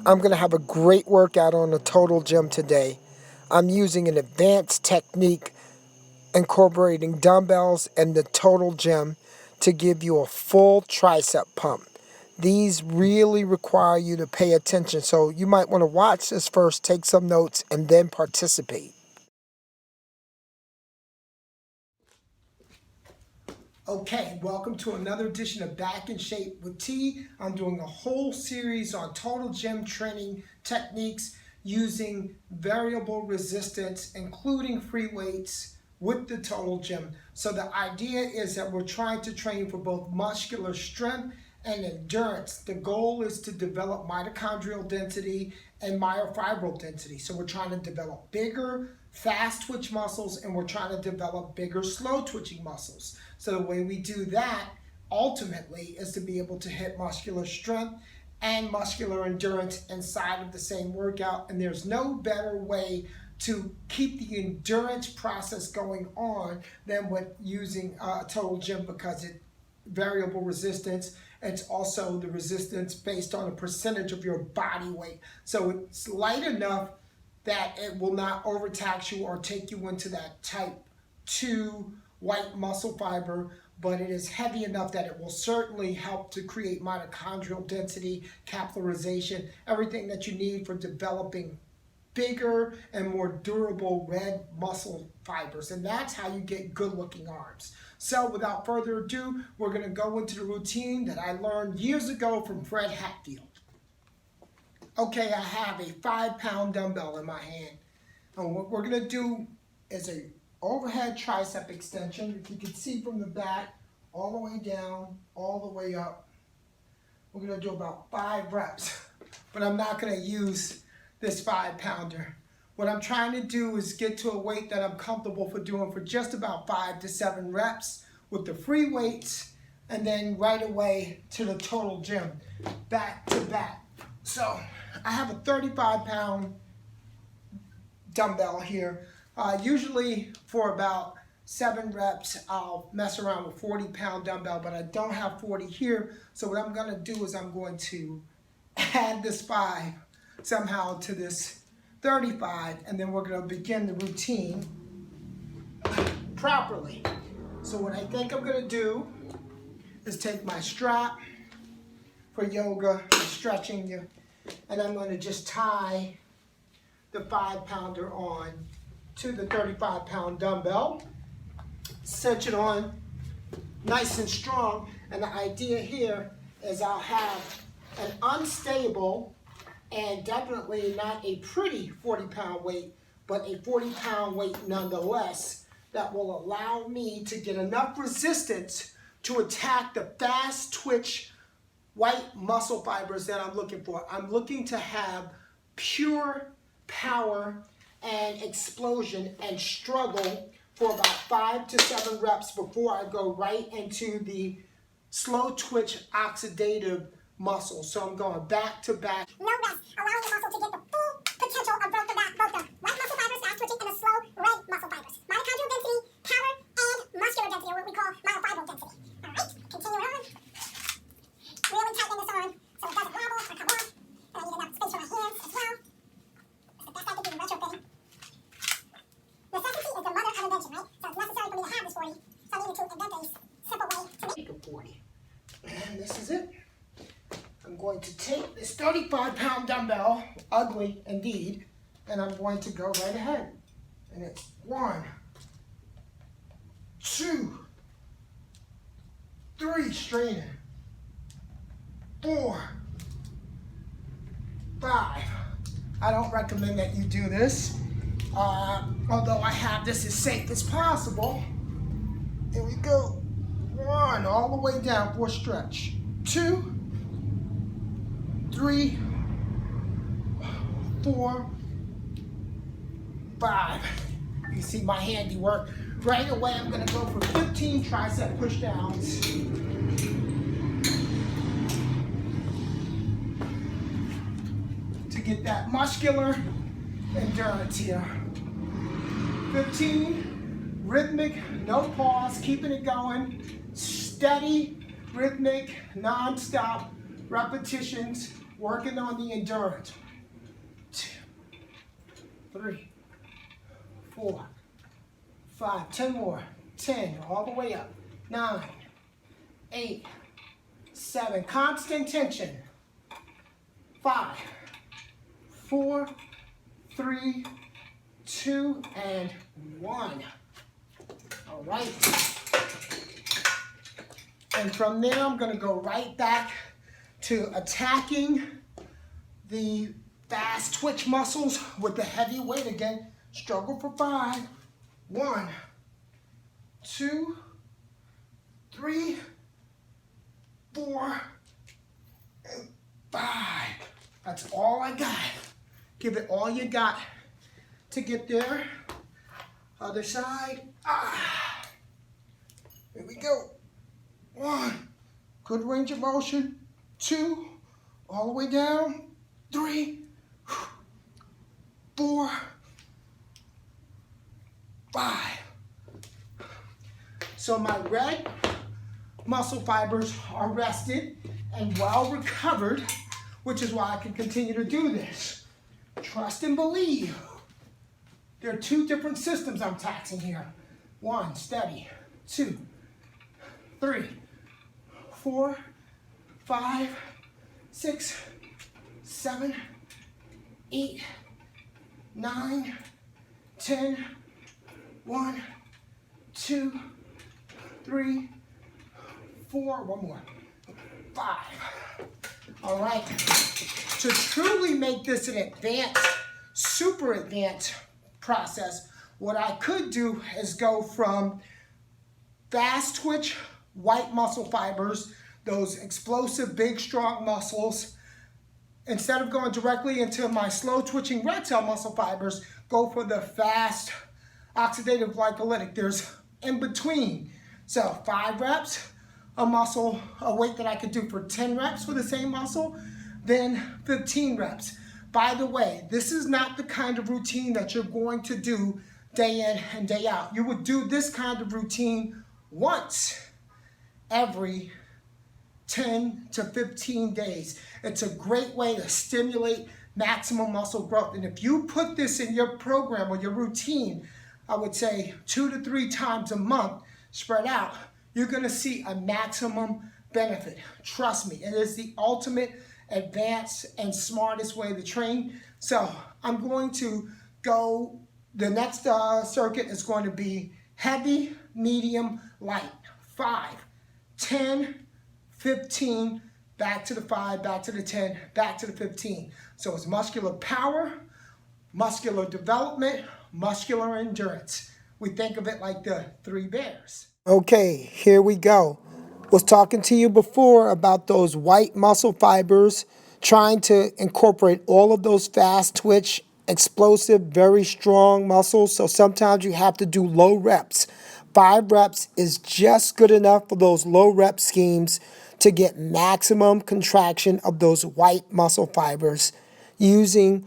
I'm going to have a great workout on the total gym today. I'm using an advanced technique incorporating dumbbells and the total gym to give you a full tricep pump. These really require you to pay attention, so you might want to watch this first, take some notes, and then participate. Okay, welcome to another edition of Back in Shape with T. I'm doing a whole series on total gym training techniques using variable resistance, including free weights with the total gym. So the idea is that we're trying to train for both muscular strength and endurance. The goal is to develop mitochondrial density and myofibril density. So we're trying to develop bigger, fast twitch muscles, and we're trying to develop bigger, slow twitching muscles. So the way we do that ultimately is to be able to hit muscular strength and muscular endurance inside of the same workout. And there's no better way to keep the endurance process going on than with using a total gym, because it variable resistance. It's also the resistance based on a percentage of your body weight. So it's light enough that it will not overtax you or take you into that type 2 white muscle fiber, but it is heavy enough that it will certainly help to create mitochondrial density, capillarization, everything that you need for developing bigger and more durable red muscle fibers. And that's how you get good looking arms. So without further ado, we're going to go into the routine that I learned years ago from Fred Hatfield. Okay, I have a 5-pound dumbbell in my hand. And what we're going to do is a overhead tricep extension. If you can see from the back, all the way down, all the way up. We're going to do about 5 reps. But I'm not going to use this 5-pounder. What I'm trying to do is get to a weight that I'm comfortable for doing for just about 5 to 7 reps with the free weights, and then right away to the total gym, back to back. So I have a 35-pound dumbbell here. Usually for about 7 reps, I'll mess around with 40-pound dumbbell, but I don't have 40 here. So what I'm going to do is I'm going to add this 5 somehow to this 35, and then we're going to begin the routine properly. So what I think I'm going to do is take my strap for yoga and stretching you, and I'm going to just tie the 5-pounder on to the 35-pound dumbbell, cinch it on nice and strong, and the idea here is I'll have an unstable and definitely not a pretty 40-pound weight, but a 40-pound weight nonetheless, that will allow me to get enough resistance to attack the fast twitch white muscle fibers that I'm looking for. I'm looking to have pure power and explosion and struggle for about 5 to 7 reps before I go right into the slow twitch oxidative muscle. So I'm going back to back. No rest, allowing the muscle to get the full potential of both the white muscle fibers, fast twitching, and the slow red muscle fibers. Mitochondrial density, power, and muscular density, or what we call myofibril density. All right, continue on. Really tighten this on so it doesn't wobble or come off. And I need enough space for my hands as well. It's the best I can do retrofitting. Necessity is the mother of invention, right? So it's necessary for me to have this 40. So I needed to invent a simple way to Take a 40. And this is it. I'm going to take this 35-pound dumbbell, ugly indeed, and I'm going to go right ahead. And it's 1, 2, 3, straining, 4, 5. I don't recommend that you do this, although I have this as safe as possible. Here we go. 1, all the way down for a stretch. 2, 3, 4, 5. You see my handiwork. Right away, I'm going to go for 15 tricep push downs. To get that muscular endurance here. 15, rhythmic, no pause, keeping it going. Steady, rhythmic, non-stop repetitions Working on the endurance. 2, 3, 4, 5, 10 more. 10, all the way up. 9, 8, 7, constant tension. 5, 4, 3, 2, and 1. All right. And from there, I'm going to go right back to attacking the fast twitch muscles with the heavy weight again. Struggle for 5. 1, 2, 3, 4, and 5. That's all I got. Give it all you got to get there. Other side. Here we go. 1, good range of motion. 2, all the way down. 3, 4, 5. So my red muscle fibers are rested and well recovered, which is why I can continue to do this. Trust and believe. There are 2 different systems I'm taxing here. 1, steady. 2, 3, 4, 5, 6, 7, 8, 9, 10, 1, 2, 3, 4, one more, 5. All right. To truly make this an advanced, super advanced process, what I could do is go from fast twitch white muscle fibers, those explosive, big, strong muscles, instead of going directly into my slow twitching red cell muscle fibers, go for the fast oxidative glycolytic. There's in between. So 5 reps, a weight that I could do for 10 reps for the same muscle, then 15 reps. By the way, this is not the kind of routine that you're going to do day in and day out. You would do this kind of routine once every 10 to 15 days. It's a great way to stimulate maximum muscle growth. And if you put this in your program or your routine, I would say 2 to 3 times a month, spread out, you're going to see a maximum benefit. Trust me, it is the ultimate advanced and smartest way to train. So I'm going to go, the next circuit is going to be heavy, medium, light. 5, 10, 15, back to the 5, back to the 10, back to the 15. So it's muscular power, muscular development, muscular endurance. We think of it like the 3 bears. Okay, here we go. Was talking to you before about those white muscle fibers, trying to incorporate all of those fast twitch, explosive, very strong muscles. So sometimes you have to do low reps. 5 reps is just good enough for those low rep schemes to get maximum contraction of those white muscle fibers using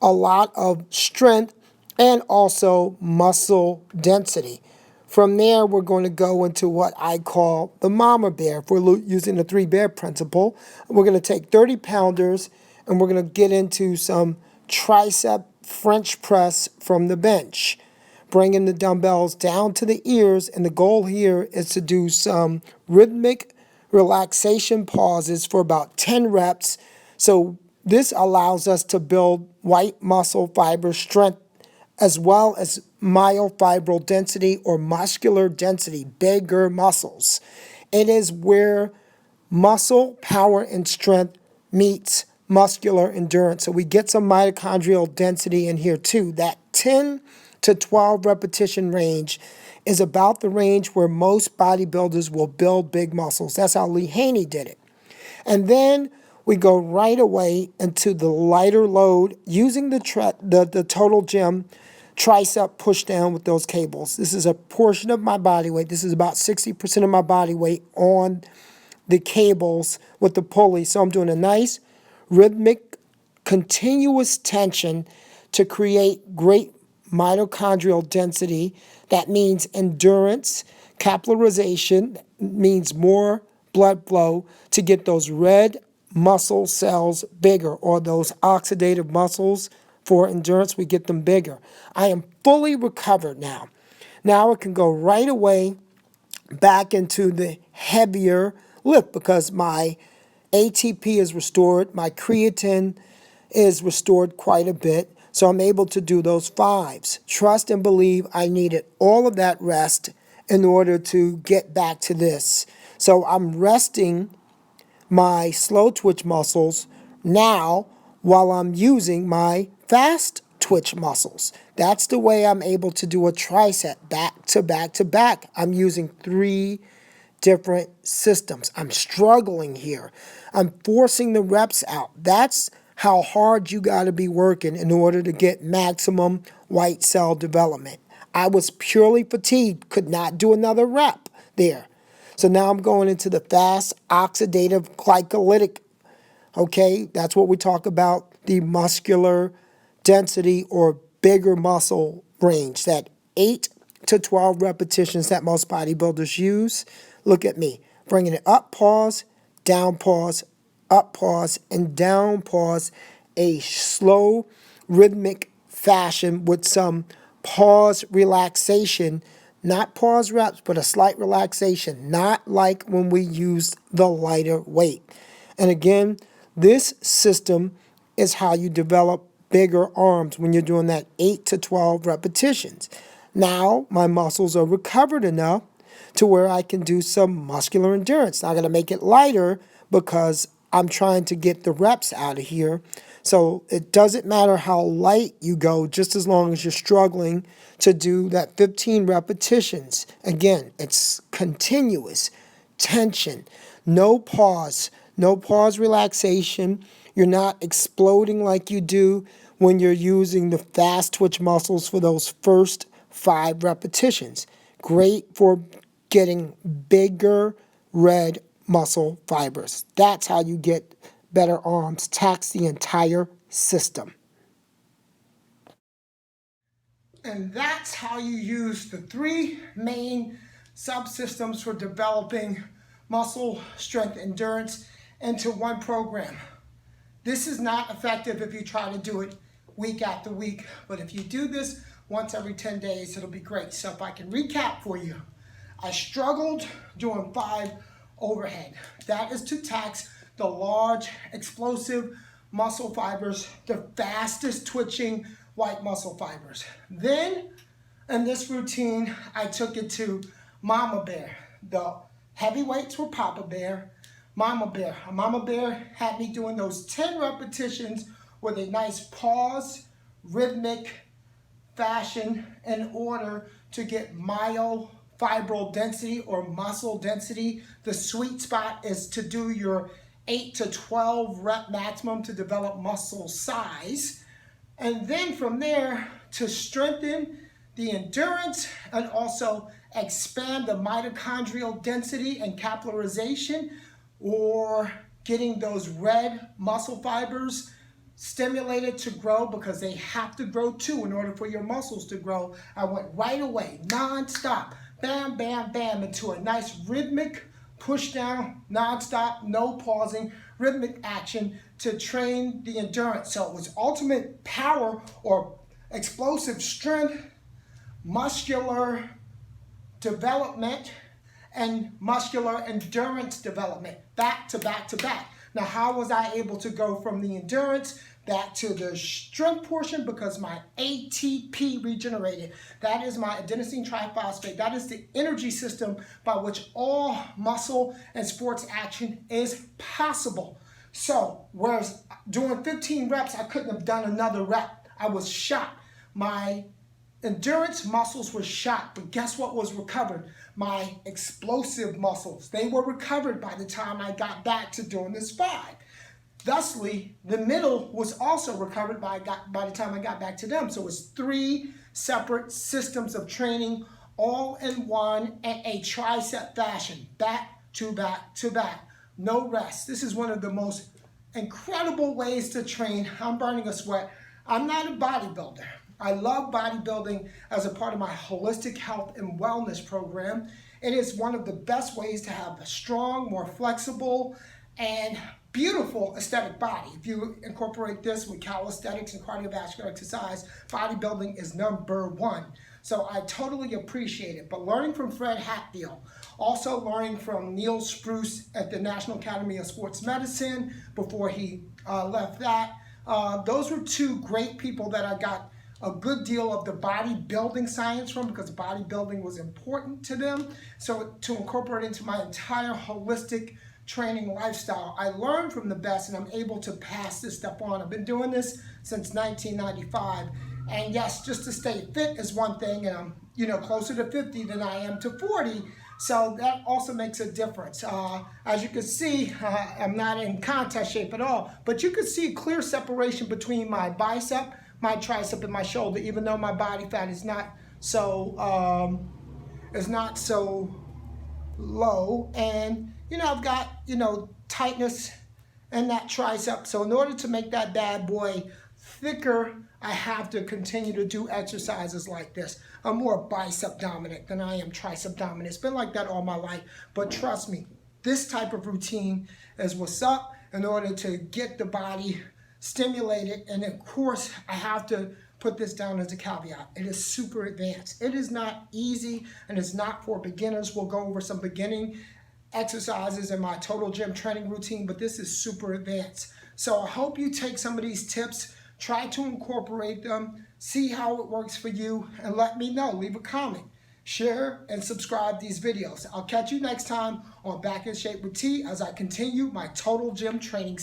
a lot of strength and also muscle density. From there, we're going to go into what I call the mama bear. If we're using the 3 bear principle, we're going to take 30 pounders and we're going to get into some tricep French press from the bench, bringing the dumbbells down to the ears. And the goal here is to do some rhythmic relaxation pauses for about 10 reps. So this allows us to build white muscle fiber strength as well as myofibril density or muscular density, bigger muscles. It is where muscle power and strength meets muscular endurance. So we get some mitochondrial density in here too. That 10 to 12 repetition range is about the range where most bodybuilders will build big muscles. That's how Lee Haney did it. And then we go right away into the lighter load using the Total Gym tricep push down with those cables. This is a portion of my body weight. This is about 60% of my body weight on the cables with the pulley. So I'm doing a nice rhythmic continuous tension to create great mitochondrial density. That means endurance. Capillarization means more blood flow to get those red muscle cells bigger, or those oxidative muscles for endurance, we get them bigger. I am fully recovered now. Now I can go right away back into the heavier lift because my ATP is restored, my creatine is restored quite a bit, so I'm able to do those fives. Trust and believe I needed all of that rest in order to get back to this. So I'm resting my slow twitch muscles now while I'm using my fast twitch muscles. That's the way I'm able to do a tricep back to back to back. I'm using 3 different systems. I'm struggling here. I'm forcing the reps out. That's how hard you got to be working in order to get maximum white cell development. I was purely fatigued, could not do another rep there. So now I'm going into the fast oxidative glycolytic. Okay, that's what we talk about, the muscular density or bigger muscle range, that 8 to 12 repetitions that most bodybuilders use. Look at me, bringing it up, pause, down, pause, up, pause, and down, pause, a slow rhythmic fashion with some pause relaxation, not pause reps, but a slight relaxation, not like when we use the lighter weight. And again, this system is how you develop bigger arms when you're doing that 8 to 12 repetitions. Now my muscles are recovered enough to where I can do some muscular endurance. Not going to make it lighter because I'm trying to get the reps out of here. So it doesn't matter how light you go, just as long as you're struggling to do that 15 repetitions. Again, it's continuous tension, no pause relaxation. You're not exploding like you do when you're using the fast twitch muscles for those first 5 repetitions. Great for getting bigger red muscle fibers. That's how you get better arms. Tax the entire system. And that's how you use the 3 main subsystems for developing muscle strength endurance into one program. This is not effective if you try to do it week after week, but if you do this once every 10 days, it'll be great. So if I can recap for you, I struggled doing 5 overhead. That is to tax the large, explosive muscle fibers, the fastest twitching white muscle fibers. Then, in this routine, I took it to Mama Bear. The heavy weights were Papa Bear, Mama Bear. Mama Bear had me doing those 10 repetitions with a nice pause, rhythmic fashion in order to get myofibril density or muscle density. The sweet spot is to do your 8 to 12 rep maximum to develop muscle size. And then from there to strengthen the endurance and also expand the mitochondrial density and capillarization, or getting those red muscle fibers stimulated to grow, because they have to grow too in order for your muscles to grow. I went right away, non-stop, bam, bam, bam, into a nice rhythmic push down, non-stop, no pausing, rhythmic action to train the endurance. So it was ultimate power or explosive strength, muscular development, and muscular endurance development, back to back to back. Now, how was I able to go from the endurance back to the strength portion? Because my ATP regenerated. That is my adenosine triphosphate. That is the energy system by which all muscle and sports action is possible. So, whereas doing 15 reps, I couldn't have done another rep. I was shot. My endurance muscles were shot, but guess what was recovered? My explosive muscles. They were recovered by the time I got back to doing this 5. Thusly, the middle was also recovered by the time I got back to them. So it's 3 separate systems of training, all in one, in a tricep fashion, back to back to back. No rest. This is one of the most incredible ways to train. I'm burning a sweat. I'm not a bodybuilder. I love bodybuilding as a part of my holistic health and wellness program. It is one of the best ways to have a strong, more flexible, and beautiful aesthetic body. If you incorporate this with calisthenics and cardiovascular exercise, bodybuilding is number one. So I totally appreciate it. But learning from Fred Hatfield, also learning from Neil Spruce at the National Academy of Sports Medicine before he left that, those were two great people that I got a good deal of the bodybuilding science from, because bodybuilding was important to them. So to incorporate into my entire holistic training lifestyle, I learned from the best, and I'm able to pass this stuff on. I've been doing this since 1995, and yes, just to stay fit is one thing, and I'm closer to 50 than I am to 40, so that also makes a difference. As you can see, I'm not in contest shape at all, but you can see a clear separation between my bicep, my tricep, and my shoulder, even though my body fat is not so low. And I've got tightness in that tricep. So in order to make that bad boy thicker, I have to continue to do exercises like this. I'm more bicep dominant than I am tricep dominant. It's been like that all my life, but trust me, this type of routine is what's up in order to get the body stimulated. And of course, I have to put this down as a caveat. It is super advanced. It is not easy, and it's not for beginners. We'll go over some beginning exercises in my total gym training routine, but this is super advanced. So I hope you take some of these tips, try to incorporate them, see how it works for you, and let me know. Leave a comment, share, and subscribe these videos. I'll catch you next time on Back in Shape with T as I continue my total gym training series.